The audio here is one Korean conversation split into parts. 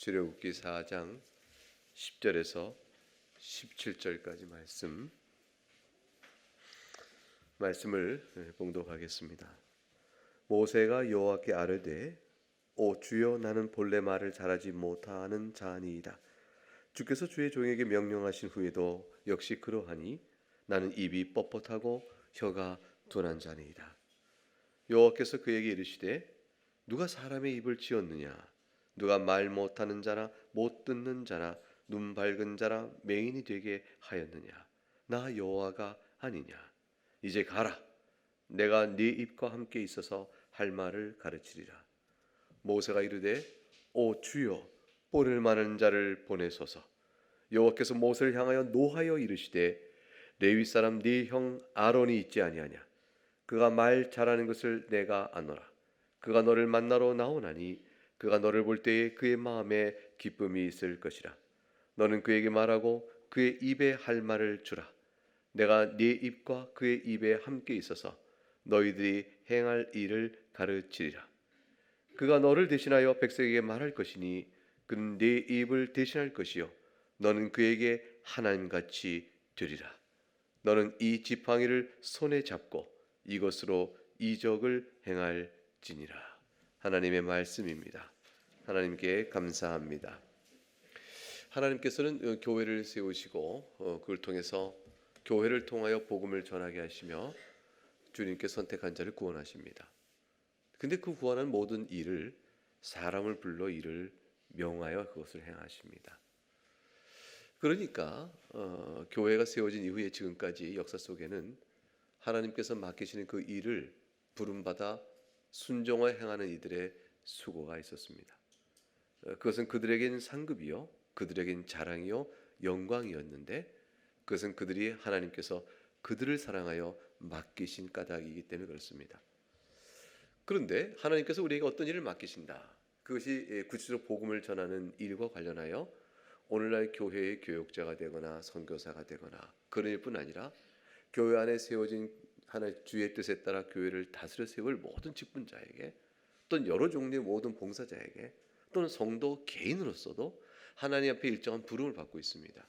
출애굽기 4장 10절에서 17절까지 말씀을 봉독하겠습니다. 모세가 여호와께 아뢰되 오 주여 나는 본래 말을 잘하지 못하는 자니이다. 주께서 주의 종에게 명령하신 후에도 역시 그러하니 나는 입이 뻣뻣하고 혀가 둔한 자니이다. 여호와께서 그에게 이르시되 누가 사람의 입을 지었느냐? 누가 말 못하는 자나 못 듣는 자나 눈 밝은 자나 맹인이 되게 하였느냐? 나 여호와가 아니냐? 이제 가라. 내가 네 입과 함께 있어서 할 말을 가르치리라. 모세가 이르되 오 주여 보낼 만한 자를 보내소서. 여호와께서 모세를 향하여 노하여 이르시되 레위 사람 네 형 아론이 있지 아니하냐? 그가 말 잘하는 것을 내가 아노라. 그가 너를 만나러 나오나니 그가 너를 볼 때에 그의 마음에 기쁨이 있을 것이라. 너는 그에게 말하고 그의 입에 할 말을 주라. 내가 네 입과 그의 입에 함께 있어서 너희들이 행할 일을 가르치리라. 그가 너를 대신하여 백성에게 말할 것이니 그는 네 입을 대신할 것이요 너는 그에게 하나님같이 되리라. 너는 이 지팡이를 손에 잡고 이것으로 이적을 행할지니라. 하나님의 말씀입니다. 하나님께 감사합니다. 하나님께서는 교회를 세우시고 그걸 통해서 교회를 통하여 복음을 전하게 하시며 주님께 선택한 자를 구원하십니다. 근데 그 구원한 모든 일을 사람을 불러 일을 명하여 그것을 행하십니다. 그러니까 교회가 세워진 이후에 지금까지 역사 속에는 하나님께서 맡기시는 그 일을 부름받아 순종하여 행하는 이들의 수고가 있었습니다. 그것은 그들에겐 상급이요 그들에겐 자랑이요 영광이었는데 그것은 그들이 하나님께서 그들을 사랑하여 맡기신 까닭이기 때문에 그렇습니다. 그런데 하나님께서 우리에게 어떤 일을 맡기신다. 그것이 구체적 복음을 전하는 일과 관련하여 오늘날 교회의 교육자가 되거나 선교사가 되거나 그런 일뿐 아니라 교회 안에 세워진 하나의 주의 뜻에 따라 교회를 다스려 세울 모든 직분자에게 또는 여러 종류의 모든 봉사자에게 또는 성도 개인으로서도 하나님 앞에 일정한 부름을 받고 있습니다.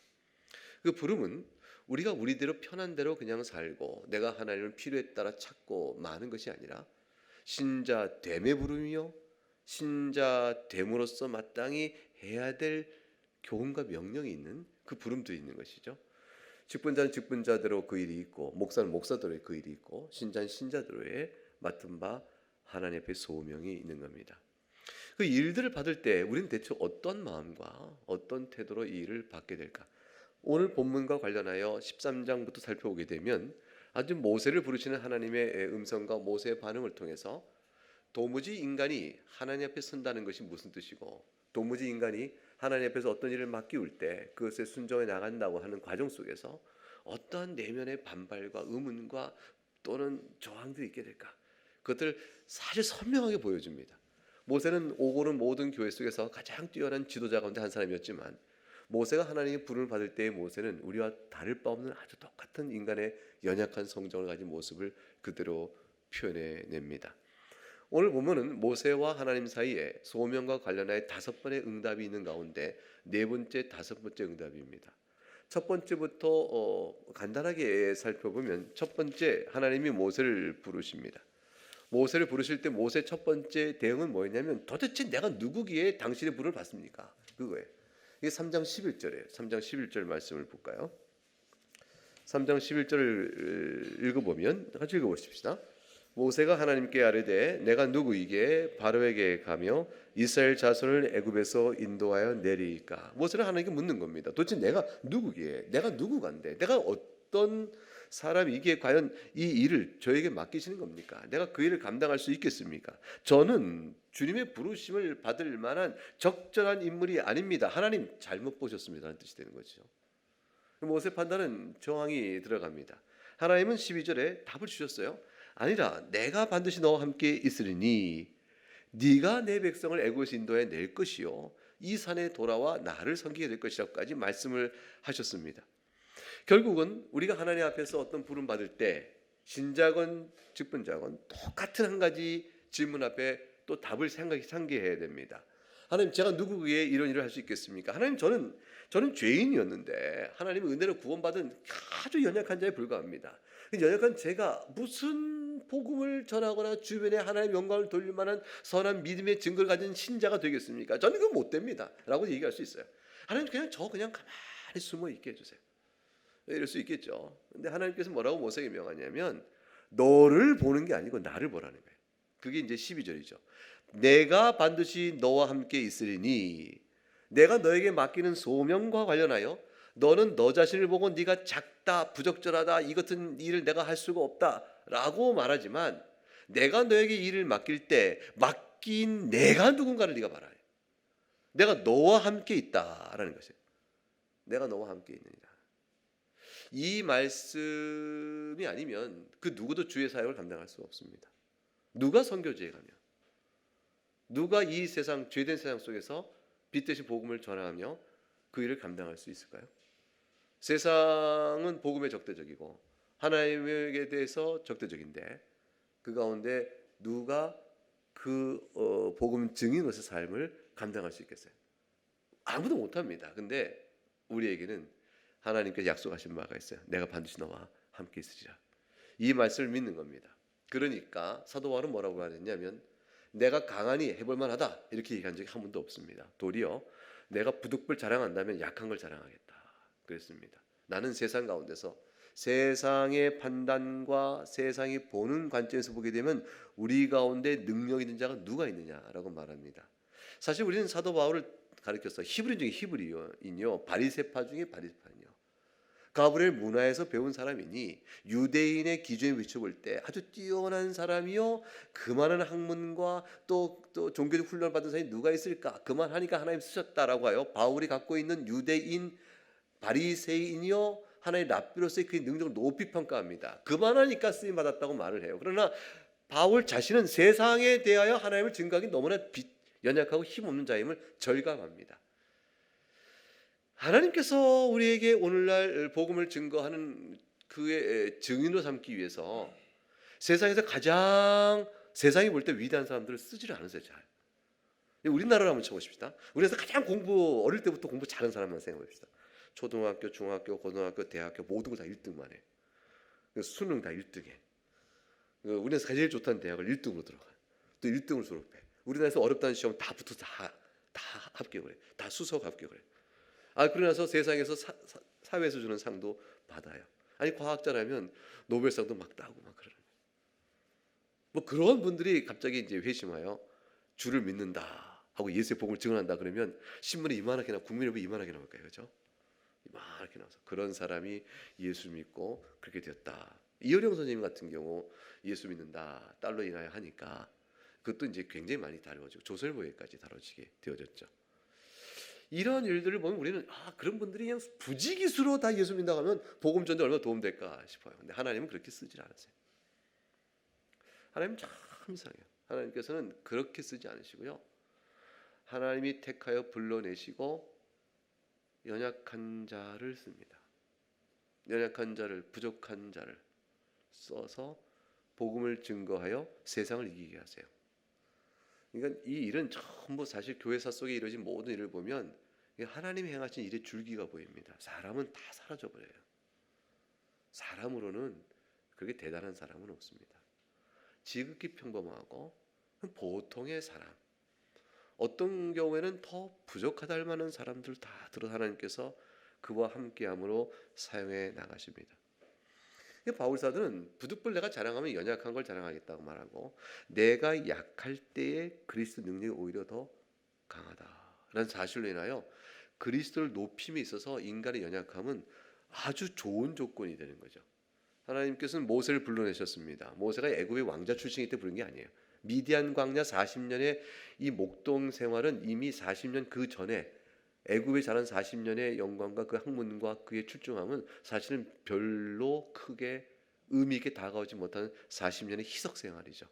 그 부름은 우리가 우리대로 편한 대로 그냥 살고 내가 하나님을 필요에 따라 찾고 마는 것이 아니라 신자됨의 부름이요 신자됨으로서 마땅히 해야 될 교훈과 명령이 있는 그 부름도 있는 것이죠. 직분자는 직분자대로 그 일이 있고 목사는 목사대로의 그 일이 있고 신자는 신자대로의 맡은 바 하나님 앞에 소명이 있는 겁니다. 그 일들을 받을 때 우리는 대체 어떤 마음과 어떤 태도로 이 일을 받게 될까? 오늘 본문과 관련하여 13장부터 살펴보게 되면 아주 모세를 부르시는 하나님의 음성과 모세의 반응을 통해서 도무지 인간이 하나님 앞에 선다는 것이 무슨 뜻이고 도무지 인간이 하나님 앞에서 어떤 일을 맡기울 때 그것에 순종해 나간다고 하는 과정 속에서 어떠한 내면의 반발과 의문과 또는 저항들이 있게 될까? 그것을 사실 선명하게 보여줍니다. 모세는 오고는 모든 교회 속에서 가장 뛰어난 지도자 가운데 한 사람이었지만 모세가 하나님의 부름을 받을 때의 모세는 우리와 다를 바 없는 아주 똑같은 인간의 연약한 성정을 가진 모습을 그대로 표현해냅니다. 오늘 보면은 모세와 하나님 사이에 소명과 관련하여 5번의 응답이 있는 가운데 4번째, 5번째 응답입니다. 첫 번째부터 간단하게 살펴보면 첫 번째 하나님이 모세를 부르십니다. 모세를 부르실 때 모세 첫 번째 대응은 뭐였냐면 도대체 내가 누구기에 당신의 부름을 받습니까? 그거예요. 이게 3장 11절이에요. 3장 11절 말씀을 볼까요? 3장 11절을 읽어보면 같이 읽어보십시다. 모세가 하나님께 아뢰되 내가 누구이게 바로에게 가며 이스라엘 자손을 애굽에서 인도하여 내리까? 모세는 하나님께 묻는 겁니다. 도대체 내가 누구기에? 내가 누구간데? 내가 어떤 사람이기에 과연 이 일을 저에게 맡기시는 겁니까? 내가 그 일을 감당할 수 있겠습니까? 저는 주님의 부르심을 받을 만한 적절한 인물이 아닙니다. 하나님 잘못 보셨습니다라는 뜻이 되는 거죠. 모세 판단은 저항이 들어갑니다. 하나님은 12절에 답을 주셨어요. 아니라 내가 반드시 너와 함께 있으리니 네가 내 백성을 애굽에서 인도해 낼 것이요 이 산에 돌아와 나를 섬기게 될 것이라고까지 말씀을 하셨습니다. 결국은 우리가 하나님 앞에서 어떤 부름 받을 때 신자건 직분자건 똑같은 한 가지 질문 앞에 또 답을 상기해야 됩니다. 하나님 제가 누구에게 이런 일을 할 수 있겠습니까? 하나님 저는 죄인이었는데 하나님의 은혜로 구원받은 아주 연약한 자에 불과합니다. 연약한 제가 무슨 복음을 전하거나 주변에 하나님의 영광을 돌릴 만한 선한 믿음의 증거를 가진 신자가 되겠습니까? 저는 그건 못 됩니다 라고 얘기할 수 있어요. 하나님 그냥 가만히 숨어 있게 해주세요. 이럴 수 있겠죠. 근데 하나님께서 뭐라고 모세에게 명하냐면 너를 보는 게 아니고 나를 보라는 거예요. 그게 이제 12절이죠. 내가 반드시 너와 함께 있으리니 내가 너에게 맡기는 소명과 관련하여 너는 너 자신을 보고 네가 작다 부적절하다 이 같은 일을 내가 할 수가 없다라고 말하지만 내가 너에게 일을 맡길 때 맡긴 내가 누군가를 네가 봐라. 내가 너와 함께 있다라는 것이에요. 내가 너와 함께 있느니라. 이 말씀이 아니면 그 누구도 주의 사역을 감당할 수 없습니다. 누가 선교지에 가며 누가 이 세상 죄된 세상 속에서 빛 대신 복음을 전하며 그 일을 감당할 수 있을까요? 세상은 복음에 적대적이고 하나님에 대해서 적대적인데 그 가운데 누가 그 복음 증인으로서 삶을 감당할 수 있겠어요? 아무도 못합니다. 근데 우리에게는 하나님께서 약속하신 바가 있어요. 내가 반드시 너와 함께 있으리라. 이 말씀을 믿는 겁니다. 그러니까 사도 바울은 뭐라고 말했냐면 내가 강하니 해볼 만하다 이렇게 얘기한 적이 한 번도 없습니다. 도리어 내가 부득불 자랑한다면 약한 걸 자랑하겠다 그랬습니다. 나는 세상 가운데서 세상의 판단과 세상이 보는 관점에서 보게 되면 우리 가운데 능력 있는 자가 누가 있느냐라고 말합니다. 사실 우리는 사도 바울을 가르쳤어. 히브리 중에 히브리인요, 바리새파 중에 바리새파인요. 가브리엘 문화에서 배운 사람이니 유대인의 기준에 비춰볼 때 아주 뛰어난 사람이요, 그만한 학문과 또 종교적 훈련을 받은 사람이 누가 있을까? 그만하니까 하나님 쓰셨다라고 하여 바울이 갖고 있는 유대인 바리새인이요 하나의 랍비로서의 그의 능력을 높이 평가합니다. 그만하니까 쓰임 받았다고 말을 해요. 그러나 바울 자신은 세상에 대하여 하나님을 증거하기 너무나 연약하고 힘없는 자임을 절감합니다. 하나님께서 우리에게 오늘날 복음을 증거하는 그의 증인으로 삼기 위해서 세상에서 가장 세상이 볼 때 위대한 사람들을 쓰지를 않으세요. 잘. 우리나라로 한번 쳐보십시다. 우리나라에서 가장 어릴 때부터 공부 잘하는 사람만 생각해 봅시다. 초등학교, 중학교, 고등학교, 대학교 모든 걸 다 1등만 해. 수능 다 1등해. 우리나라에서 제일 좋다는 대학을 1등으로 들어가. 또 1등으로 졸업해. 우리나라에서 어렵다는 시험 다 붙어서 다 합격을 해. 다 수석 합격을 해. 그러고 나서 세상에서 사회에서 주는 상도 받아요. 아니 과학자라면 노벨상도 막 따고 막 그러는. 뭐 그런 분들이 갑자기 이제 회심하여 주를 믿는다 하고 예수의 복음을 증언한다 그러면 신문에 이만하게 나 국민일보 이만하게 나올 거예요, 그렇죠? 이만하게 나와서 그런 사람이 예수 믿고 그렇게 되었다. 이효령 선생님 같은 경우 예수 믿는다 딸로 인하여 하니까 그것도 이제 굉장히 많이 다뤄지고 조선일보에까지 다뤄지게 되어졌죠. 이런 일들을 보면 우리는 그런 분들이 그냥 부지기수로 다 예수 믿는다고 하면 복음 전도에 얼마나 도움될까 싶어요. 근데 하나님은 그렇게 쓰질 않으세요. 하나님 참 이상해요. 하나님께서는 그렇게 쓰지 않으시고요. 하나님이 택하여 불러내시고 연약한 자를 씁니다. 연약한 자를, 부족한 자를 써서 복음을 증거하여 세상을 이기게 하세요. 그러니까 이 일은 전부 사실 교회사 속에 이루어진 모든 일을 보면 하나님이 행하신 일의 줄기가 보입니다. 사람은 다 사라져 버려요. 사람으로는 그렇게 대단한 사람은 없습니다. 지극히 평범하고 보통의 사람, 어떤 경우에는 더 부족하다 할 만한 사람들 다 들어 하나님께서 그와 함께함으로 사용해 나가십니다. 바울 사도는 부득불 내가 자랑하면 연약한 걸 자랑하겠다고 말하고 내가 약할 때에 그리스도 능력이 오히려 더 강하다라는 사실로 인하여 그리스도를 높임에 있어서 인간의 연약함은 아주 좋은 조건이 되는 거죠. 하나님께서는 모세를 불러내셨습니다. 모세가 애굽의 왕자 출신이기 때문에 부른 게 아니에요. 미디안 광야 40년의 이 목동 생활은 이미 40년 그 전에 애굽에 자란 40년의 영광과 그 학문과 그의 출중함은 사실은 별로 크게 의미 있게 다가오지 못하는 40년의 희석 생활이죠.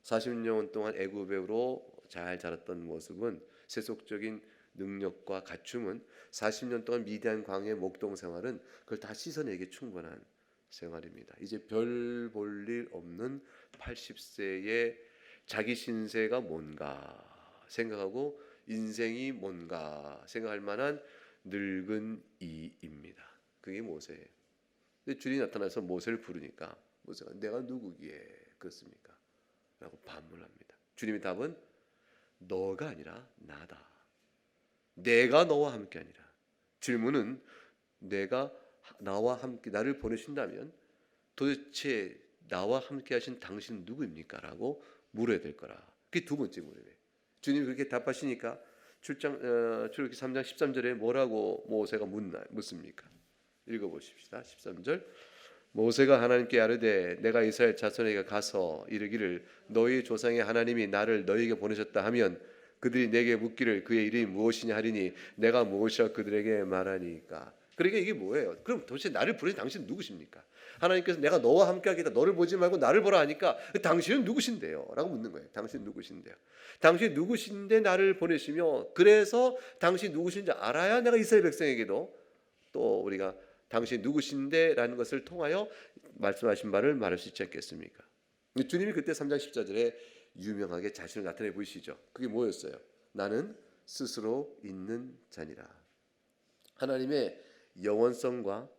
40년 동안 애굽으로 잘 자랐던 모습은 세속적인 능력과 갖춤은 40년 동안 미디안 광야의 목동 생활은 그걸 다 씻어내기 충분한 생활입니다. 이제 별 볼 일 없는 80세의 자기 신세가 뭔가 생각하고 인생이 뭔가 생각할 만한 늙은 이입니다. 그게 모세예요. 근데 주님이 나타나서 모세를 부르니까 모세가 내가 누구기에 그렇습니까? 라고 반문합니다. 주님의 답은 너가 아니라 나다. 내가 너와 함께 아니라. 질문은 내가 나와 함께 나를 보내신다면 도대체 나와 함께 하신 당신은 누구입니까? 라고 물어야 될 거라. 그게 두 번째 물음이에요. 주님이 그렇게 답하시니까 출애굽기 3장 13절에 뭐라고 모세가 묻습니까? 읽어보십시다. 13절 모세가 하나님께 아뢰되 내가 이스라엘 자손에게 가서 이르기를 너희 조상의 하나님이 나를 너희에게 보내셨다 하면 그들이 내게 묻기를 그의 이름이 무엇이냐 하리니 내가 무엇이라 그들에게 말하니까. 그러니까 이게 뭐예요? 그럼 도대체 나를 부르신 당신은 누구십니까? 하나님께서 내가 너와 함께 하겠다 너를 보지 말고 나를 보라 하니까 당신은 누구신데요? 라고 묻는 거예요. 당신은 누구신데요? 당신이 누구신데 나를 보내시며 그래서 당신이 누구신지 알아야 내가 이스라엘 백성에게도 또 우리가 당신이 누구신데 라는 것을 통하여 말씀하신 바를 말할 수 있지 않겠습니까? 주님이 그때 3장 14절에 유명하게 자신을 나타내 보이시죠. 그게 뭐였어요? 나는 스스로 있는 자니라. 하나님의 영원성과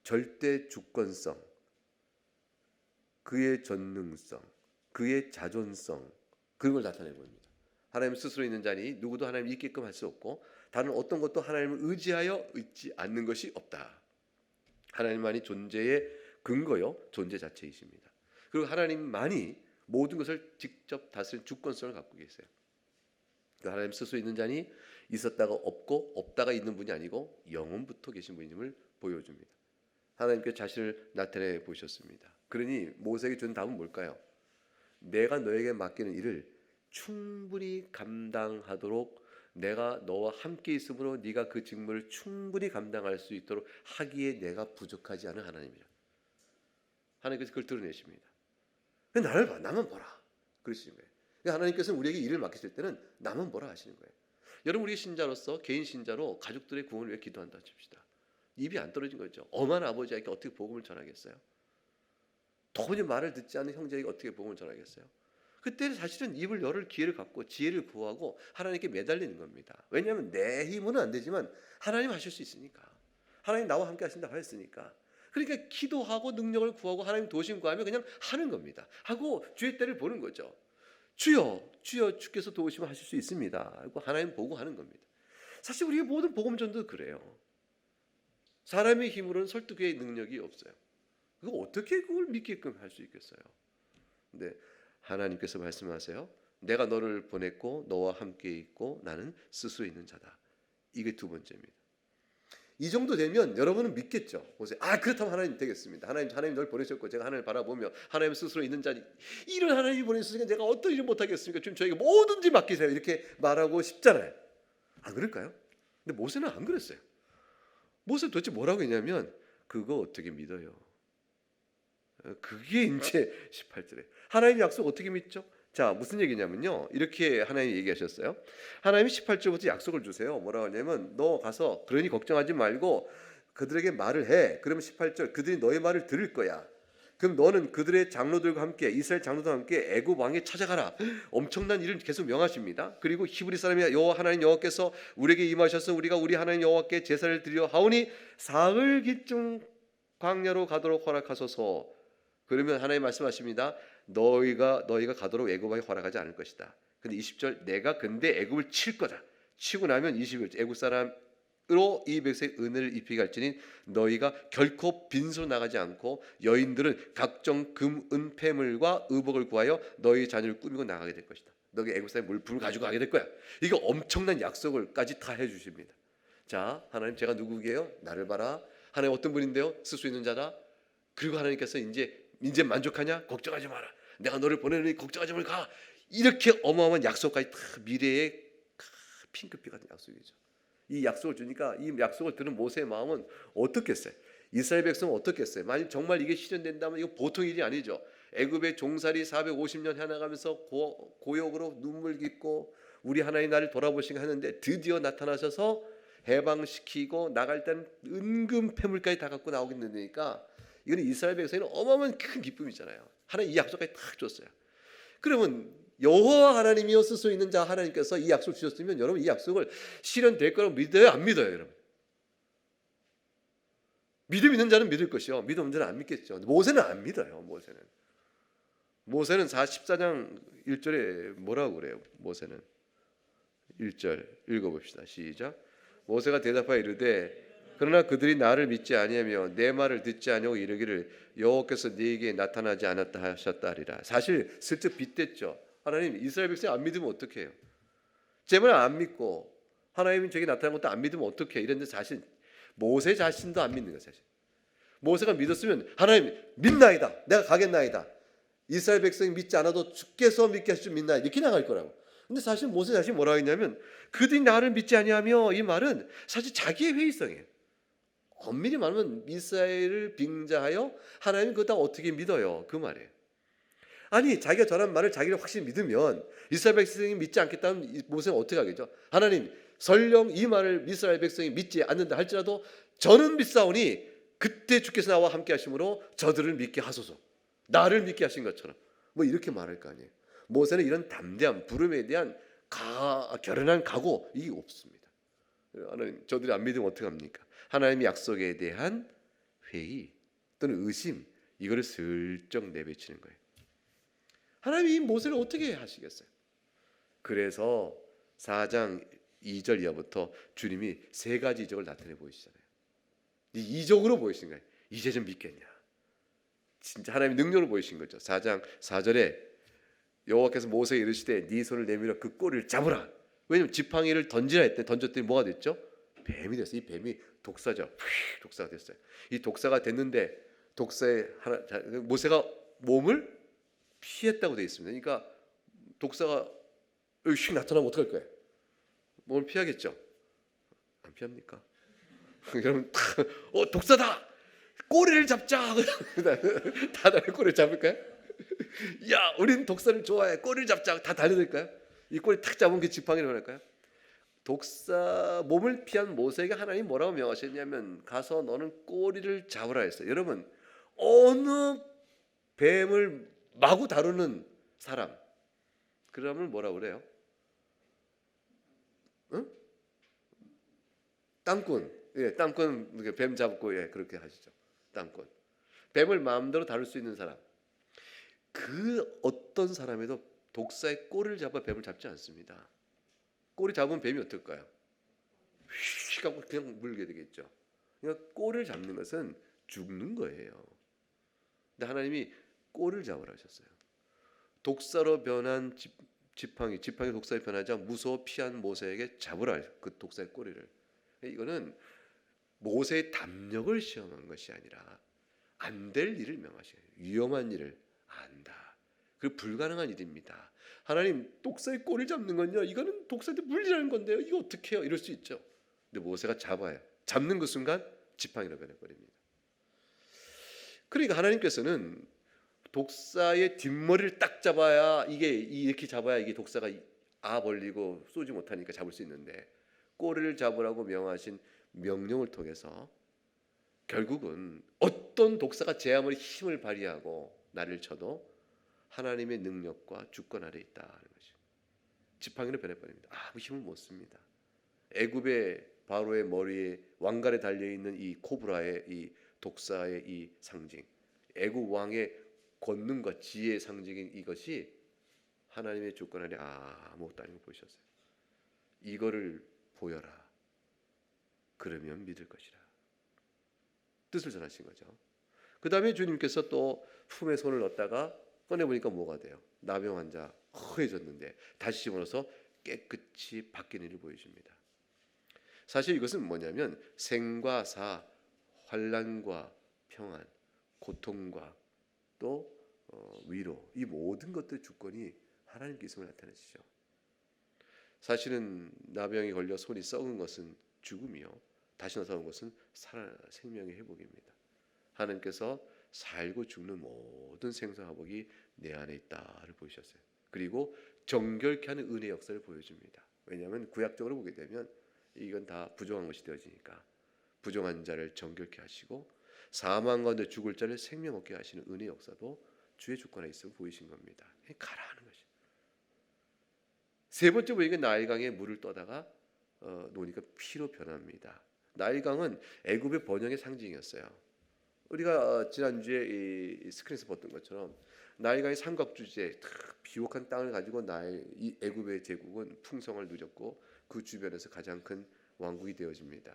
절대 주권성, 그의 전능성, 그의 자존성 그런 걸 나타내 보입니다. 하나님 스스로 있는 자니 누구도 하나님을 있게끔 할 수 없고 다른 어떤 것도 하나님을 의지하여 있지 않는 것이 없다. 하나님만이 존재의 근거요 존재 자체이십니다. 그리고 하나님만이 모든 것을 직접 다스리는 주권성을 갖고 계세요. 하나님 스스로 있는 자니 있었다가 없고 없다가 있는 분이 아니고 영원부터 계신 분임을 보여줍니다. 하나님께 자신을 나타내 보셨습니다. 그러니 모세에게 준 답은 뭘까요? 내가 너에게 맡기는 일을 충분히 감당하도록 내가 너와 함께 있으므로 네가 그 직무를 충분히 감당할 수 있도록 하기에 내가 부족하지 않은 하나님이라. 하나님께서 그걸 드러내십니다. 나를 봐, 나만 보라 그러시는 거예요. 하나님께서는 우리에게 일을 맡기실 때는 나만 보라 하시는 거예요. 여러분 우리 신자로서 개인 신자로 가족들의 구원을 위해 기도한다 칩시다. 입이 안 떨어진 거죠. 엄한 아버지에게 어떻게 복음을 전하겠어요? 도무지 말을 듣지 않는 형제에게 어떻게 복음을 전하겠어요? 그때는 사실은 입을 열을 기회를 갖고 지혜를 구하고 하나님께 매달리는 겁니다. 왜냐하면 내 힘은 안 되지만 하나님 하실 수 있으니까. 하나님 나와 함께 하신다고 했으니까. 그러니까 기도하고 능력을 구하고 하나님 도심 구하면 그냥 하는 겁니다. 하고 주의 때를 보는 거죠. 주여 주여 주께서 도우시면 하실 수 있습니다. 그리고 하나님 보고 하는 겁니다. 사실 우리의 모든 복음 전도 그래요. 사람의 힘으로는 설득의 능력이 없어요. 그거 어떻게 그걸 믿게끔 할 수 있겠어요? 근데 하나님께서 말씀하세요. 내가 너를 보냈고 너와 함께 있고 나는 스스로 있는 자다. 이게 두 번째입니다. 이 정도 되면 여러분은 믿겠죠. 보세요. 그렇다면 하나님 되겠습니다. 하나님 널 보내셨고 제가 하나님을 바라보며 하나님 스스로 있는 자니 이런 하나님이 보내셨으니까 제가 어떤 일을 못하겠습니까? 지금 저에게 뭐든지 맡기세요. 이렇게 말하고 싶잖아요. 안 그럴까요? 근데 모세는 안 그랬어요. 모세 도대체 뭐라고 했냐면 그거 어떻게 믿어요? 그게 이제 18절에 하나님 약속 어떻게 믿죠? 자 무슨 얘기냐면요 이렇게 하나님이 얘기하셨어요. 하나님이 18절부터 약속을 주세요. 뭐라고 하냐면 너 가서 그러니 걱정하지 말고 그들에게 말을 해. 그러면 18절 그들이 너의 말을 들을 거야. 그럼 너는 그들의 장로들과 함께 이스라엘 장로들과 함께 애굽 왕에 찾아가라. 엄청난 일을 계속 명하십니다. 그리고 히브리 사람이 여호와 하나님 여호와께서 우리에게 임하셔서 우리가 우리 하나님 여호와께 제사를 드려 하오니 사흘기쯤 광야로 가도록 허락하소서. 그러면 하나님 말씀하십니다. 너희가 가도록 애굽왕이 허락하지 않을 것이다. 근데 20절 내가 근데 애굽을 칠 거다. 치고 나면 21절 애굽 사람으로 이 백성의 은혜를 입히게 할지니 너희가 결코 빈손 나가지 않고 여인들은 각종 금, 은, 폐물과 의복을 구하여 너희 자녀를 꾸미고 나가게 될 것이다. 너희 애굽 사람의 물품을 가지고 가게 될 거야. 이거 엄청난 약속을까지 다 해주십니다. 자 하나님 제가 누구게요? 나를 봐라. 하나님 어떤 분인데요? 쓸 수 있는 자다. 그리고 하나님께서 이제 만족하냐? 걱정하지 마라. 내가 너를 보내느니 걱정하지 말고 가. 이렇게 어마어마한 약속까지 다 미래의 핑크빛 같은 약속이죠. 이 약속을 주니까 이 약속을 들은 모세의 마음은 어떻겠어요? 이스라엘 백성은 어떻겠어요? 만약 정말 이게 실현된다면 이거 보통 일이 아니죠. 애굽의 종살이 450년 해나가면서 고역으로 눈물 깃고 우리 하나님 나를 돌아보시게 하는데 드디어 나타나셔서 해방시키고 나갈 때는 은금 폐물까지 다 갖고 나오게 되니까 이거는 이스라엘 백성에는 어마어마한 큰 기쁨이잖아요. 하나님 이 약속까지 다 줬어요. 그러면 여호와 하나님이여 스스로 있는 자 하나님께서 이 약속을 주셨으면 여러분 이 약속을 실현될 거라고 믿어요, 안 믿어요, 여러분? 믿음 있는 자는 믿을 것이요, 믿음 없는 자는 안 믿겠죠. 모세는 안 믿어요. 모세는 14장 1절에 뭐라고 그래요? 모세는 1절 읽어봅시다. 시작. 모세가 대답하여 이르되 그러나 그들이 나를 믿지 아니하며 내 말을 듣지 아니하고 이르기를 여호와께서 네게 나타나지 않았다 하셨다 하리라. 사실 슬쩍 빗댔죠. 하나님 이스라엘 백성 안 믿으면 어떡해요? 제 말 안 믿고 하나님이 저에게 나타난 것도 안 믿으면 어떡해? 이랬는데 사실 모세 자신도 안 믿는 거예요. 사실 모세가 믿었으면 하나님 믿나이다, 내가 가겠나이다, 이스라엘 백성이 믿지 않아도 주께서 믿게 하실 줄 믿나이다, 이렇게 나갈 거라고. 근데 사실 모세 자신이 뭐라고 했냐면 그들이 나를 믿지 아니하며, 이 말은 사실 자기의 회의성이에요. 엄밀히 말하면 이스라엘을 빙자하여 하나님이 그거 다 어떻게 믿어요, 그 말이에요. 아니 자기가 전한 말을 자기를 확실히 믿으면 이스라엘 백성이 믿지 않겠다면 모세는 어떻게 하겠죠? 하나님 설령 이 말을 이스라엘 백성이 믿지 않는다 할지라도 저는 믿사오니 그때 주께서 나와 함께 하심으로 저들을 믿게 하소서, 나를 믿게 하신 것처럼 뭐 이렇게 말할 거 아니에요. 모세는 이런 담대함, 부름에 대한 결연한 각오 이게 없습니다. 하나님 저들이 안 믿으면 어떡합니까? 하나님의 약속에 대한 회의 또는 의심, 이거를 슬쩍 내비치는 거예요. 하나님이 모세를 어떻게 하시겠어요? 그래서 4장 2절 이하부터 주님이 세 가지 이적을 나타내 보이시잖아요. 이 이적으로 보이신 거예요. 이제 좀 믿겠냐? 진짜 하나님의 능력으로 보이신 거죠. 4장 4절에 여호와께서 모세에게 이르시되 네 손을 내밀어 그 꼬리를 잡으라. 왜냐하면 지팡이를 던지라 했대. 던졌더니 뭐가 됐죠? 뱀이 됐어요. 이 뱀이 독사죠. 독사가 됐어요. 이 독사가 됐는데 모세가 몸을 피했다고 되어 있습니다. 그러니까 독사가 여기 휙 나타나면 어떡할 거예요? 몸을 피하겠죠? 안 피합니까? 여러분 독사다! 꼬리를 잡자! 다들 꼬리를 잡을까요? 야, 우린 독사를 좋아해. 꼬리를 잡자. 다 달려들까요? 이 꼬리 탁 잡은 게 지팡이를 할까요? 독사 몸을 피한 모세에게 하나님 뭐라고 명하셨냐면 가서 너는 꼬리를 잡으라 했어요. 여러분 어느 뱀을 마구 다루는 사람 그러면 뭐라고 그래요? 응? 땅꾼. 예, 땅꾼 뱀 잡고 예, 그렇게 하시죠. 땅꾼. 뱀을 마음대로 다룰 수 있는 사람. 그 어떤 사람에도 독사의 꼬리를 잡아 뱀을 잡지 않습니다. 꼬리 잡으면 뱀이 어떨까요? 휙 하고 그냥 물게 되겠죠. 그러니까 꼬리를 잡는 것은 죽는 거예요. 근데 하나님이 꼬리를 잡으라 하셨어요. 독사로 변한 지팡이 독사에 변하자 무서워 피한 모세에게 잡으라 그 독사의 꼬리를. 이거는 모세의 담력을 시험한 것이 아니라 안 될 일을 명하셔요. 위험한 일을 안다. 그 불가능한 일입니다. 하나님 독사의 꼬리를 잡는 건요, 이거는 독사한테 물리라는 건데요, 이거 어떻게 해요? 이럴 수 있죠. 근데 모세가 잡아요. 잡는 그 순간 지팡이로 변해버립니다. 그러니까 하나님께서는 독사의 뒷머리를 딱 잡아야 이렇게 잡아야 이게 독사가 벌리고 쏘지 못하니까 잡을 수 있는데 꼬리를 잡으라고 명하신 명령을 통해서 결국은 어떤 독사가 제 아무리 힘을 발휘하고 나를 쳐도 하나님의 능력과 주권 아래 있다는 것이 지팡이로 변해버립니다. 아무 힘을 못 씁니다. 애굽의 바로의 머리에 왕관에 달려 있는 이 코브라의 이 독사의 이 상징, 애굽 왕의 권능과 지혜의 상징인 이것이 하나님의 주권 아래 아무것도 아닌 걸 보셨어요. 이거를 보여라. 그러면 믿을 것이라. 뜻을 전하신 거죠. 그 다음에 주님께서 또 품에 손을 넣었다가 꺼내보니까 뭐가 돼요? 나병 환자 허해졌는데 다시 집어넣어서 깨끗이 바뀌는 일을 보여줍니다. 사실 이것은 뭐냐면 생과 사, 환난과 평안, 고통과 또 위로, 이 모든 것들의 주권이 하나님께 있음을 나타내시죠. 사실은 나병이 걸려 손이 썩은 것은 죽음이요, 다시 나타나는 것은 생명의 회복입니다. 하나님께서 살고 죽는 모든 생사화복이 내 안에 있다를 보이셨어요. 그리고 정결케 하는 은혜 역사를 보여줍니다. 왜냐하면 구약적으로 보게 되면 이건 다 부정한 것이 되어지니까 부정한 자를 정결케 하시고 사망 가운데 죽을 자를 생명 얻게 하시는 은혜 역사도 주의 주권에 있어 보이신 겁니다. 가라 하는 것이. 세 번째 보니까 나일강에 물을 떠다가 노니까 피로 변합니다. 나일강은 애굽의 번영의 상징이었어요. 우리가 지난주에 이 스크린에서 봤던 것처럼 나일강의 삼각주제 비옥한 땅을 가지고 이 애굽의 제국은 풍성을 누렸고 그 주변에서 가장 큰 왕국이 되어집니다.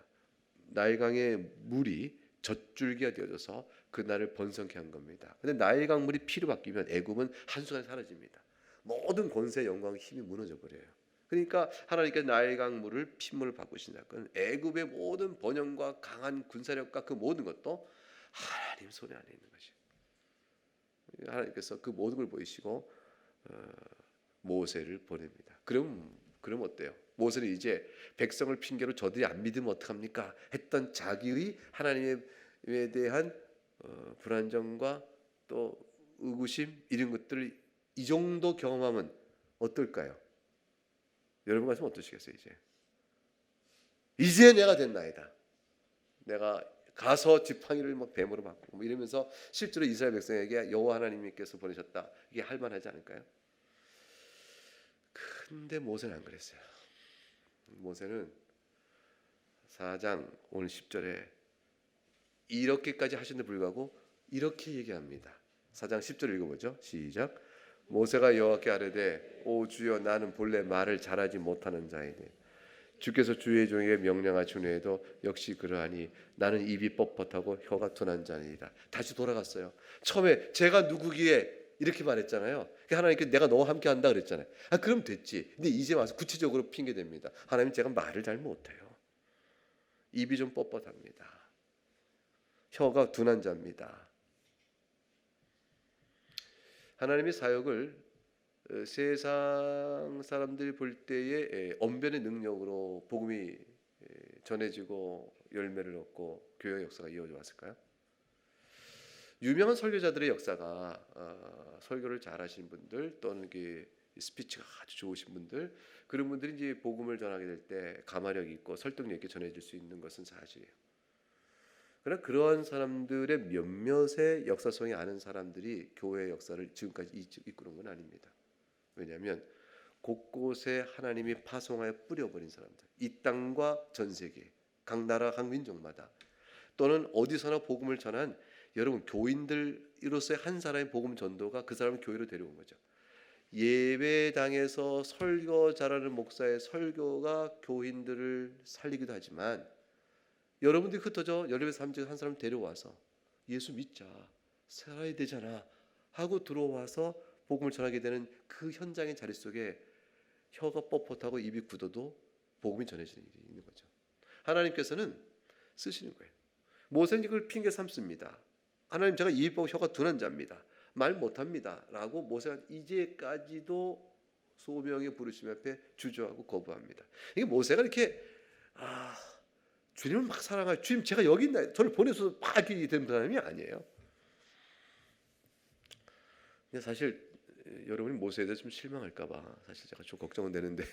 나일강의 물이 젖줄기가 되어져서 그 나라를 번성케 한 겁니다. 근데 나일강 물이 피로 바뀌면 애굽은 한순간에 사라집니다. 모든 권세, 영광, 힘이 무너져 버려요. 그러니까 하나님께서 나일강 물을 핏물을 바꾸신 사건, 애굽의 모든 번영과 강한 군사력과 그 모든 것도 하나님 손에 안에 있는 것이에요. 하나님께서 그 모든 걸 보이시고 모세를 보냅니다. 그럼 어때요? 모세는 이제 백성을 핑계로 저들이 안 믿으면 어떡합니까? 했던 자기의 하나님에 대한 불안정과 또 의구심 이런 것들을 이 정도 경험하면 어떨까요? 여러분 같으면 어떠시겠어요? 이제 내가 됐나이다. 내가 가서 지팡이를 막 뱀으로 바꾸고 이러면서 실제로 이스라엘 백성에게 여호와 하나님께서 보내셨다. 이게 할 만하지 않을까요? 근데 모세는 안 그랬어요. 모세는 4장 오늘 10절에 이렇게까지 하신데 불구하고 이렇게 얘기합니다. 4장 10절 읽어보죠. 시작. 모세가 여호와께 아뢰되 오 주여 나는 본래 말을 잘하지 못하는 자이니 주께서 주의 종에게 명령하신 후에도 역시 그러하니 나는 입이 뻣뻣하고 혀가 둔한 자니이다. 다시 돌아갔어요. 처음에 제가 누구기에 이렇게 말했잖아요. 하나님께 내가 너와 함께 한다 그랬잖아요. 그럼 됐지. 근데 이제 와서 구체적으로 핑계 댑니다. 하나님 제가 말을 잘 못해요. 입이 좀 뻣뻣합니다. 혀가 둔한 자입니다. 하나님의 사역을 세상 사람들이 볼 때에 언변의 능력으로 복음이 전해지고 열매를 얻고 교회 역사가 이어져 왔을까요? 유명한 설교자들의 역사가 설교를 잘하시는 분들 또는 스피치가 아주 좋으신 분들 그런 분들이 이제 복음을 전하게 될 때 가마력 있고 설득력 있게 전해질 수 있는 것은 사실이에요. 그러나 그러한 사람들의 몇몇의 역사성이 아는 사람들이 교회의 역사를 지금까지 이끄는 건 아닙니다. 왜냐하면 곳곳에 하나님이 파송하여 뿌려버린 사람들, 이 땅과 전 세계 각 나라 각 민족마다 또는 어디서나 복음을 전한 여러분 교인들로서의 한 사람의 복음 전도가 그 사람을 교회로 데려온 거죠. 예배당에서 설교 잘하는 목사의 설교가 교인들을 살리기도 하지만 여러분들이 흩어져 여름의 삼지 한 사람 데려와서 예수 믿자 살아야 되잖아 하고 들어와서 복음을 전하게 되는 그 현장의 자리 속에 혀가 뻣뻣하고 입이 굳어도 복음이 전해지는 일이 있는 거죠. 하나님께서는 쓰시는 거예요. 모세는 이걸 핑계 삼습니다. 하나님 제가 입이 뻣뻣 혀가 둔한 자입니다. 말 못합니다 라고 모세가 이제까지도 소명의 부르심 앞에 주저하고 거부합니다. 이게 모세가 이렇게 주님을 막 사랑하고 주님 제가 여기 있나 저를 보내서 막 이렇게 된 사람이 아니에요. 근데 사실 여러분이 모세에 대해서 좀 실망할까봐 사실 제가 좀 걱정은 되는데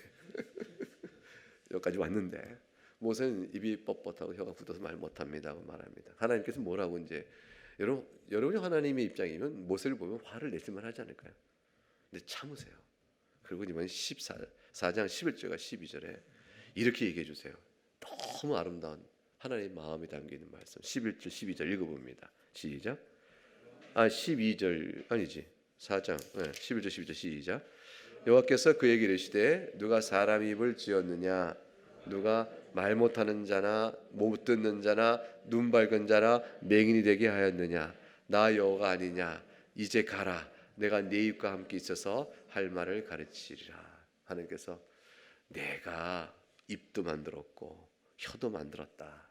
여기까지 왔는데 모세는 입이 뻣뻣하고 혀가 굳어서 말 못합니다고 말합니다. 하나님께서 뭐라고 이제 여러분이 하나님의 입장이면 모세를 보면 화를 낼만 하지 않을까요? 근데 참으세요. 그리고 이번 4장 11절과 12절에 이렇게 얘기해 주세요. 너무 아름다운 하나님의 마음이 담기는 말씀 11절 12절 읽어봅니다. 시작. 12절 아니지 4장 11절 12절 시작. 여호와께서 그에게 이르시되 누가 사람 입을 지었느냐 누가 말 못하는 자나 못 듣는 자나 눈 밝은 자나 맹인이 되게 하였느냐 나 여호와가 아니냐 이제 가라 내가 네 입과 함께 있어서 할 말을 가르치리라. 하나님께서 내가 입도 만들었고 혀도 만들었다.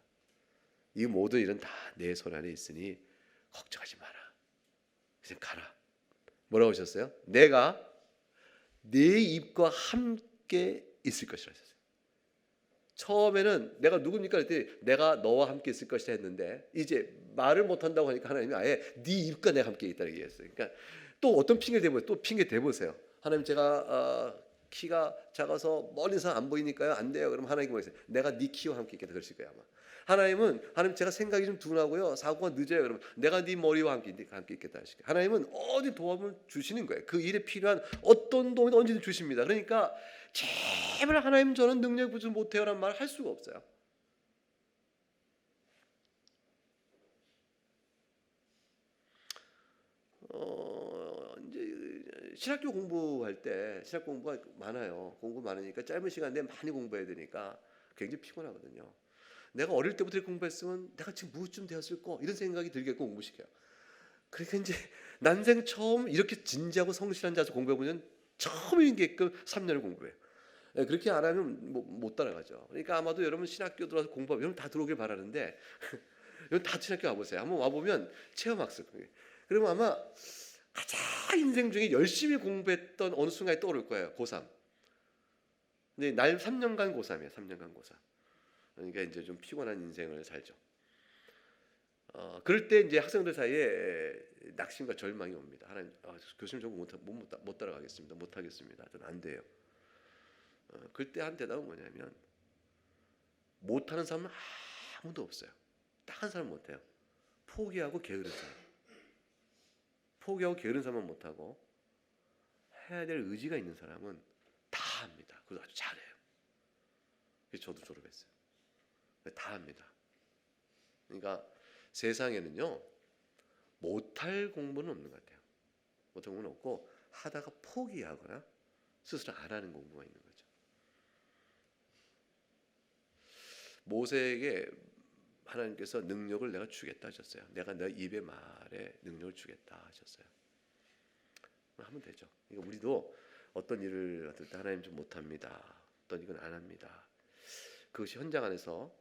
이 모든 일은 다 내 손 안에 있으니 걱정하지 마라. 이제 가라. 뭐라고 하셨어요? 내가 네 입과 함께 있을 것이라 하셨어요. 처음에는 내가 누굽니까 그랬더니 내가 너와 함께 있을 것이다 했는데 이제 말을 못한다고 하니까 하나님이 아예 네 입과 내가 함께 있다고 얘기했어요. 그러니까 또 어떤 핑계를 대보세요. 또 핑계 대보세요. 하나님 제가 키가 작아서 멀리서 안 보이니까요. 안 돼요. 그럼 하나님께 뭐겠어요? 내가 네 키와 함께 있겠다 그러실 거예요 아마. 하나님 제가 생각이 좀 둔하고요. 사고가 늦어요. 그러면 내가 네 머리와 함께 있겠다 하실 거예요. 하나님은 어디 도움을 주시는 거예요. 그 일에 필요한 어떤 도움이 언제든 주십니다. 그러니까 제발 하나님 저는 능력 부족 못해요라는 말을 할 수가 없어요. 이제 신학교 공부할 때 신학 공부가 많아요. 공부 많으니까 짧은 시간 내에 많이 공부해야 되니까 굉장히 피곤하거든요. 내가 어릴 때부터 이렇게 공부했으면 내가 지금 무엇쯤 되었을 거 이런 생각이 들게끔 공부시켜요. 그러니까 이제 난생 처음 이렇게 진지하고 성실한 자세 공부해보면 처음이게끔 3년을 공부해요. 그렇게 안 하면 못 따라가죠. 그러니까 아마도 여러분 신학교 들어와서 공부하면 여러분 다 들어오길 바라는데 여러분 다 신학교 와보세요. 한번 와보면 체험학습. 그러면 아마 가장 인생 중에 열심히 공부했던 어느 순간에 떠오를 거예요. 고3. 근데 날 3년간 고3이에요. 3년간 고3. 그러니까 이제 좀 피곤한 인생을 살죠. 그럴 때 이제 학생들 사이에 낙심과 절망이 옵니다. 하나님, 교수님 저거 못 따라가겠습니다. 못 하겠습니다. 저는 안 돼요. 그럴 때 한 대답은 뭐냐면 못하는 사람은 아무도 없어요. 딱 한 사람 못해요. 포기하고 게으른 사람. 포기하고 게으른 사람은 못하고 해야 될 의지가 있는 사람은 다 합니다. 그래서 아주 잘해요. 그래서 저도 졸업했어요. 다 합니다. 그러니까 세상에는요 못할 공부는 없는 것 같아요. 못할 공부는 없고 하다가 포기하거나 스스로 안 하는 공부가 있는 거죠. 모세에게 하나님께서 능력을 내가 주겠다 하셨어요. 내가 내 입의 말에 능력을 주겠다 하셨어요. 하면 되죠. 그러니까 우리도 어떤 일을 할 때 하나님 좀 못합니다. 어떤 이건 안 합니다. 그것이 현장 안에서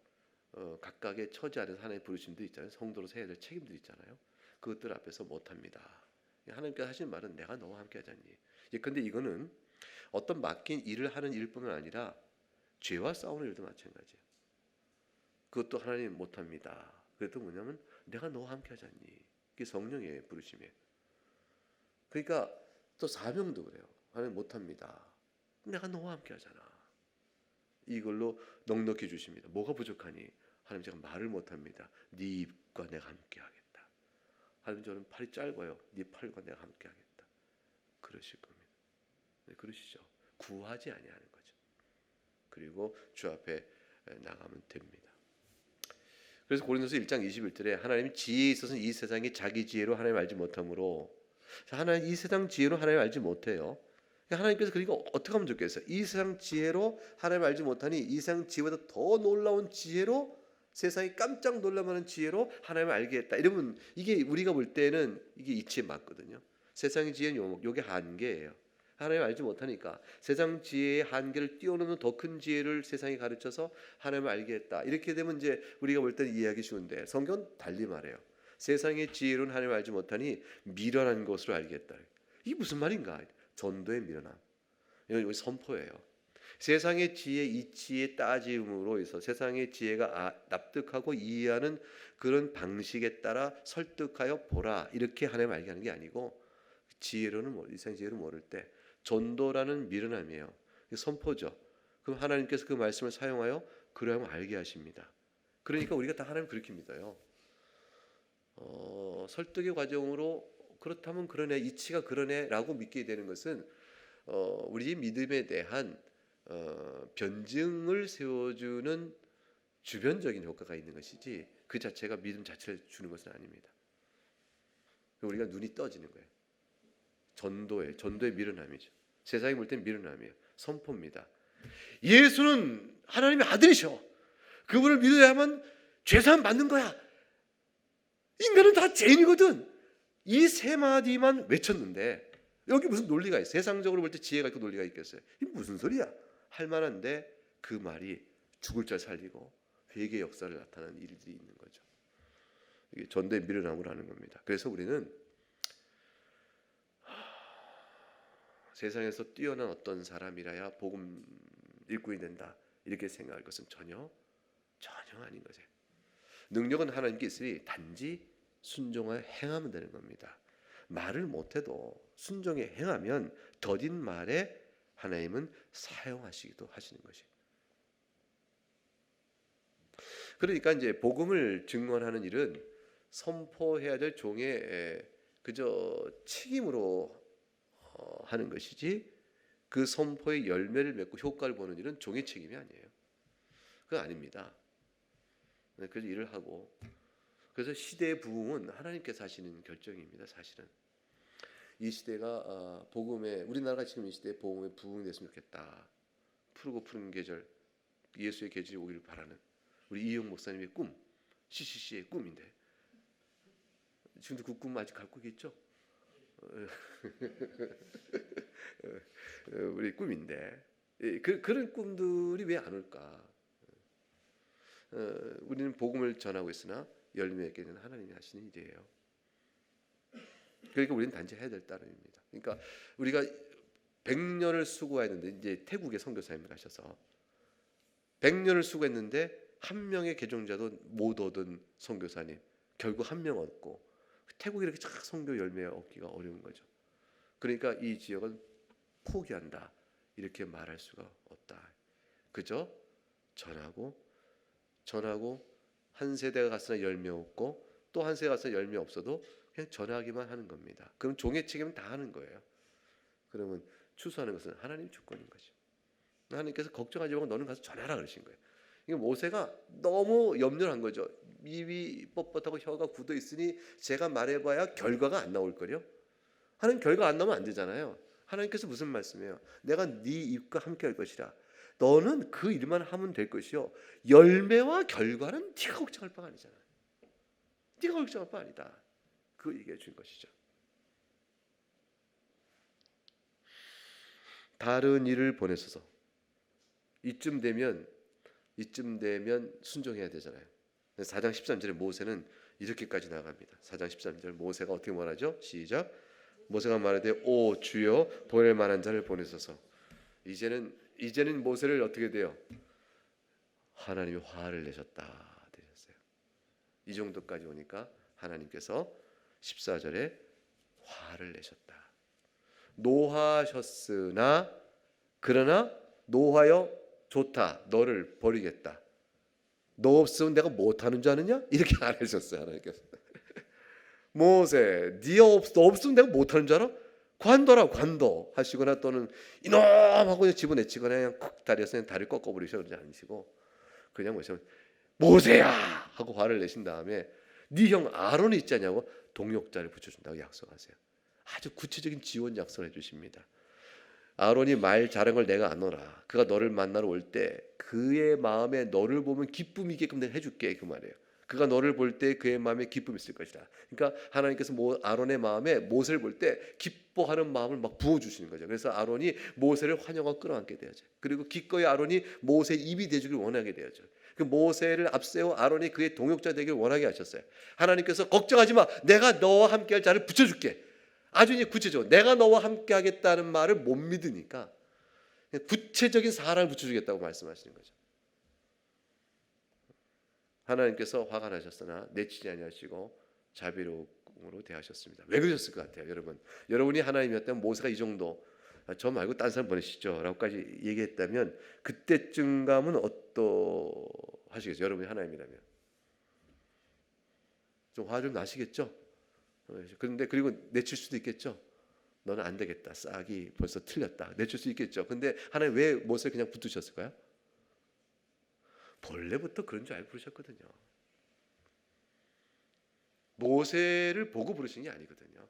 각각의 처지 안에서 하나님의 부르심도 있잖아요. 성도로서 해야 될 책임도 있잖아요. 그것들 앞에서 못합니다. 하나님께서 하시는 말은 내가 너와 함께 하자니. 그런데 이거는 어떤 맡긴 일을 하는 일뿐만 아니라 죄와 싸우는 일도 마찬가지예요. 그것도 하나님 못합니다. 그래도 뭐냐면 내가 너와 함께 하자니. 이게 성령의 부르심이에요. 그러니까 또 사명도 그래요. 하나님 못합니다. 내가 너와 함께 하잖아. 이걸로 넉넉히 주십니다. 뭐가 부족하니? 하나님 제가 말을 못합니다. 네 입과 내가 함께 하겠다. 하나님 저는 팔이 짧아요. 네 팔과 내가 함께 하겠다. 그러실 겁니다. 네, 그러시죠. 구하지 아니하는 거죠. 그리고 주 앞에 나가면 됩니다. 그래서 고린도서 1장 21절에 하나님이 지혜에 있어서는 이 세상이 자기 지혜로 하나님 알지 못하므로 하나님 이 세상 지혜로 하나님 알지 못해요. 하나님께서 그러니까 어떻게 하면 좋겠어요? 이 세상 지혜로 하나님 알지 못하니 이 세상 지혜보다 더 놀라운 지혜로 세상이 깜짝 놀랄만한 지혜로 하나님을 알겠다. 이러면 이게 우리가 볼 때는 이게 이치에 맞거든요. 세상의 지혜는 요게 한계예요. 하나님을 알지 못하니까 세상 지혜의 한계를 뛰어넘는 더 큰 지혜를 세상이 가르쳐서 하나님을 알겠다. 이렇게 되면 이제 우리가 볼 때는 이해하기 쉬운데 성경은 달리 말해요. 세상의 지혜로는 하나님을 알지 못하니 미련한 것으로 알겠다. 이게 무슨 말인가? 전도의 미련함. 이건 선포예요. 세상의 지혜 이치에 따짐으로 해서 세상의 지혜가 납득하고 이해하는 그런 방식에 따라 설득하여 보라. 이렇게 하나님을 알게 하는 게 아니고 지혜로는 이 세상 지혜로 모를 때 전도라는 미련함이에요. 선포죠. 그럼 하나님께서 그 말씀을 사용하여 그러하면 알게 하십니다. 그러니까 우리가 다 하나님 그렇게 믿어요. 설득의 과정으로 그렇다면 그러네, 이치가 그러네라고 믿게 되는 것은 우리 믿음에 대한 변증을 세워주는 주변적인 효과가 있는 것이지 그 자체가 믿음 자체를 주는 것은 아닙니다. 우리가 눈이 떠지는 거예요. 전도의 미련함이죠. 세상이 볼 땐 미련함이에요. 선포입니다. 예수는 하나님의 아들이셔. 그분을 믿어야만 죄사함 받는 거야. 인간은 다 죄인이거든. 이 세 마디만 외쳤는데 여기 무슨 논리가 있어요? 세상적으로 볼 때 지혜가 있고 논리가 있겠어요? 이게 무슨 소리야? 할 만한데 그 말이 죽을 자 살리고 회개의 역사를 나타내는 일들이 있는 거죠. 이게 전도의 미련함으로 하는 겁니다. 그래서 우리는 세상에서 뛰어난 어떤 사람이라야 복음 일꾼이 된다 이렇게 생각할 것은 전혀 아닌 거죠. 능력은 하나님께 있으니 단지 순종하여 행하면 되는 겁니다. 말을 못해도 순종해 행하면 더딘 말에 하나님은 사용하시기도 하시는 것이. 그러니까 이제 복음을 증언하는 일은 선포해야 될 종의 그저 책임으로 하는 것이지, 그 선포의 열매를 맺고 효과를 보는 일은 종의 책임이 아니에요. 그건 아닙니다. 그래서 일을 하고, 그래서 시대의 부흥은 하나님께서 하시는 결정입니다. 사실은 이 시대가 복음의, 우리나라가 지금 이 시대의 복음의 부흥이 됐으면 좋겠다. 푸르고 푸른 계절, 예수의 계절이 오기를 바라는 우리 이영 목사님의 꿈, CCC의 꿈인데, 지금도 그 꿈 아직 갖고 있겠죠? 우리 꿈인데, 그런 꿈들이 왜 안 올까? 우리는 복음을 전하고 있으나 열매 맺게는 하나님이 하시는 일이에요. 그러니까 우리는 단지 해야 될 따름입니다. 그러니까 우리가 100년을 수고했는데, 이제 태국에 선교사님 가셔서 100년을 수고했는데 한 명의 개종자도 못 얻은 선교사님, 결국 한 명 얻고, 태국이 이렇게 쫙 선교 열매 얻기가 어려운 거죠. 그러니까 이 지역은 포기한다, 이렇게 말할 수가 없다. 그저 전하고 한 세대가 갔으나 열매 없고, 또 한 세대가 갔으나 열매 없어도 그냥 전하기만 하는 겁니다. 그럼 종의 책임은 다 하는 거예요. 그러면 추수하는 것은 하나님 주권인 거죠. 하나님께서 걱정하지 말고 너는 가서 전하라 그러신 거예요. 이게 모세가 너무 염려한 거죠. 입이 뻣뻣하고 혀가 굳어 있으니 제가 말해봐야 결과가 안 나올 거요. 하나님 결과 안 나오면 안 되잖아요. 하나님께서 무슨 말씀이에요? 내가 네 입과 함께 할 것이라. 너는 그 일만 하면 될 것이요, 열매와 결과는 네가 걱정할 바가 아니잖아. 네가 걱정할 바 아니다. 그 얘기해 준 것이죠. 다른 일을 보내셔서 이쯤 되면 순종해야 되잖아요. 4장 13절에 모세는 이렇게까지 나갑니다. 4장 13절 모세가 어떻게 말하죠? 시작. 모세가 말하되 오 주여, 보낼 만한 자를 보내소서. 이제는 모세를 어떻게 돼요? 하나님이 화를 내셨다 되셨어요. 이 정도까지 오니까 하나님께서 14절에 화를 내셨다. 노하셨으나, 그러나 노하여 좋다, 너를 버리겠다. 너 없으면 내가 못하는 줄 아느냐? 이렇게 안 하셨어요. 하나님께서. 모세, 너 없으면 내가 못하는 줄 알아? 관둬라, 관둬 하시거나, 또는 이놈 하고 집어내치거나 그냥 쿡 다리에서 그냥 다리를 꺾어버리셔 그러지 않으시고, 그냥 뭐냐면 모세야 하고 화를 내신 다음에 네 형 아론이 있지 않냐고 동역자를 붙여준다고 약속하세요. 아주 구체적인 지원 약속을 해주십니다. 아론이 말 잘한 걸 내가 아노라. 그가 너를 만나러 올 때 그의 마음에 너를 보면 기쁨이 있게끔 내가 해줄게, 그 말이에요. 그가 너를 볼 때 그의 마음에 기쁨이 있을 것이다. 그러니까 하나님께서 아론의 마음에 모세를 볼 때 기뻐하는 마음을 막 부어주시는 거죠. 그래서 아론이 모세를 환영하고 끌어안게 되어져. 그리고 기꺼이 아론이 모세의 입이 되주길 원하게 되어져. 그 모세를 앞세워 아론이 그의 동역자 되길 원하게 하셨어요. 하나님께서 걱정하지 마, 내가 너와 함께할 자를 붙여줄게. 아주 이제 구체적으로 내가 너와 함께 하겠다는 말을 못 믿으니까 구체적인 사람을 붙여주겠다고 말씀하시는 거죠. 하나님께서 화가 나셨으나 내치지 아니하시고 자비로움으로 대하셨습니다. 왜 그러셨을 것 같아요, 여러분? 여러분이 하나님이었다면 모세가 이 정도, 저 말고 딴 사람 보내시죠 라고까지 얘기했다면 그때쯤 가면 어떠하시겠어요? 여러분이 하나님이라면 좀 화 좀 나시겠죠? 그런데 그리고 내칠 수도 있겠죠. 너는 안 되겠다, 싹이 벌써 틀렸다, 내칠 수 있겠죠. 근데 하나님 왜 모세를 그냥 붙드셨을까요? 본래부터 그런 줄 알고 부르셨거든요. 모세를 보고 부르신 게 아니거든요.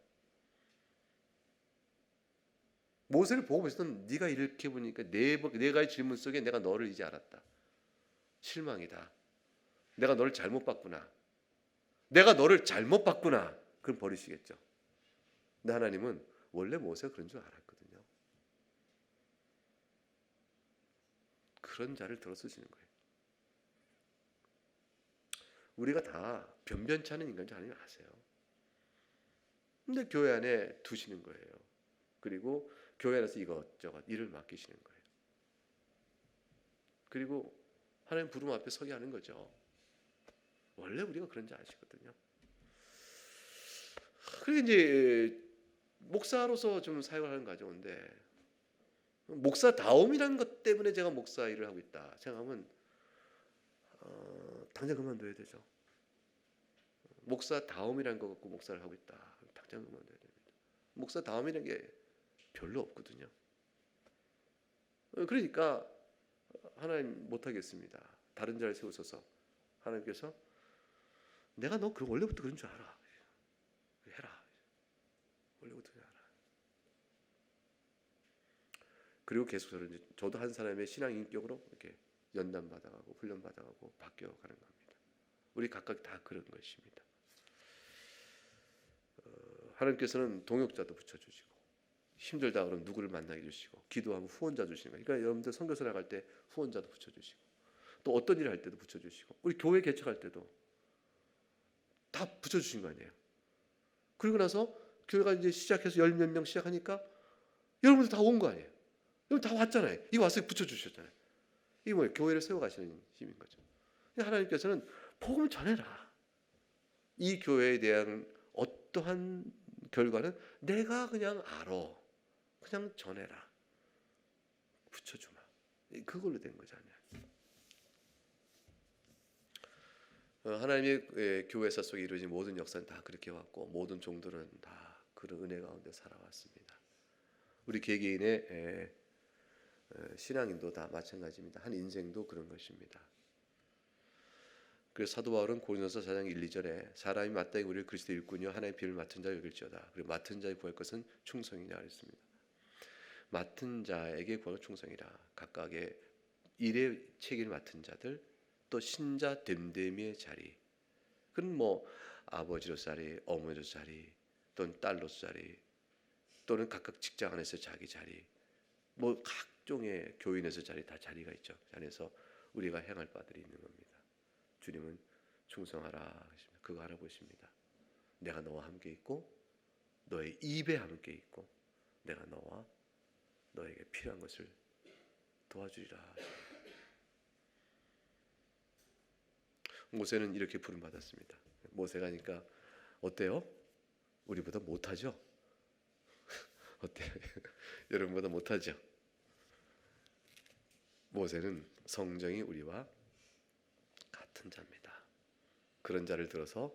모세를 보고 부르셨던, 네가 이렇게 보니까 내가의 질문 속에 내가 너를 이제 알았다. 실망이다. 내가 너를 잘못 봤구나. 그럼 버리시겠죠. 근데 하나님은 원래 모세가 그런 줄 알았거든요. 그런 자를 들어 쓰시는 거예요. 우리가 다 변변치 않은 인간인 줄 하나님 아세요. 근데 교회 안에 두시는 거예요. 그리고 교회 안에서 이것저것 일을 맡기시는 거예요. 그리고 하나님 부름 앞에 서게 하는 거죠. 원래 우리가 그런 줄 아시거든요. 그리고 이제 목사로서 좀 사역을 하는 가정인데 목사다움이라는 것 때문에 제가 목사 일을 하고 있다 생각하면 당장 그만둬야 되죠. 목사다움이라는 것 갖고 목사를 하고 있다. 당장 그만둬야 됩니다. 목사다움이라는 게 별로 없거든요. 그러니까 하나님 못하겠습니다. 다른 자를 세우소서. 하나님께서 내가 너 원래부터 그런 줄 알아. 해라. 원래부터 해라. 그리고 계속 저도 한 사람의 신앙 인격으로 이렇게 연단 받아가고 훈련 받아가고 바뀌어가는 겁니다. 우리 각각 다 그런 것입니다. 하나님께서는 동역자도 붙여주시고 힘들다 그러면 누구를 만나게 해주시고 기도하면 후원자 주시는 거예요. 그러니까 여러분들 선교사 나갈 때 후원자도 붙여주시고 또 어떤 일을 할 때도 붙여주시고 우리 교회 개척할 때도 다 붙여주신 거 아니에요. 그리고 나서 교회가 이제 시작해서 열 몇 명 시작하니까 여러분들 다 온 거 아니에요. 여러분 다 왔잖아요. 이거 와서 붙여주셨잖아요. 이게 뭐예요? 교회를 세워가시는 힘인 거죠. 하나님께서는 복음을 전해라. 이 교회에 대한 어떠한 결과는 내가 그냥 알아. 그냥 전해라. 붙여주마. 그걸로 된 거잖아요. 하나님의 교회사 속에 이루어진 모든 역사는 다 그렇게 왔고 모든 종들은 다 그런 은혜 가운데 살아왔습니다. 우리 개개인의 신앙인도 다 마찬가지입니다. 한 인생도 그런 것입니다. 그래서 사도 바울은 고린도서 4장 1, 2절에 사람이 마땅히 우리를 그리스도 일꾼이요 하나님의 비를 맡은 자 여길지어다. 그리고 맡은 자에 구할 것은 충성이냐 그랬습니다. 맡은 자에게 구할 충성이라. 각각의 일의 책임을 맡은 자들 또 신자 됨됨이의 자리. 그건 뭐 아버지로서 자리, 어머니로서 자리, 또는 딸로서 자리, 또는 각각 직장 안에서 자기 자리, 뭐 각종의 교인에서 자리 다 자리가 있죠. 그 안에서 우리가 행할 바들이 있는 겁니다. 주님은 충성하라 그거 알아보십니다. 내가 너와 함께 있고 너의 입에 함께 있고 내가 너와 너에게 필요한 것을 도와주리라. 모세는 이렇게 부름받았습니다. 모세가 하니까 어때요? 우리보다 못하죠? 어때요? 여러분보다 못하죠? 모세는 성정이 우리와 같은 자입니다. 그런 자를 들어서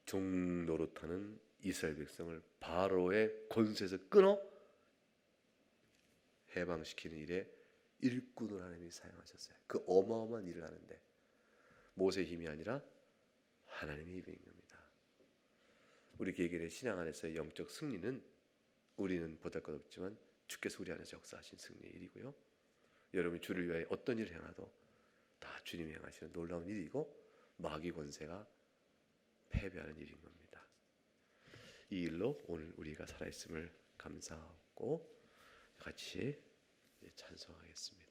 종 노릇하는 이스라엘 백성을 바로의 권세에서 끊어 해방시키는 일에 일꾼을 하나님이 사용하셨어요. 그 어마어마한 일을 하는데 모세의 힘이 아니라 하나님의 힘인 겁니다. 우리 개개인의 신앙 안에서의 영적 승리는 우리는 보잘것없지만 주께서 우리 안에서 역사하신 승리의 일이고요. 여러분이 주를 위하여 어떤 일을 행하도 다 주님이 행하시는 놀라운 일이고 마귀 권세가 패배하는 일인 겁니다. 이 일로 오늘 우리가 살아있음을 감사하고 같이 찬송하겠습니다.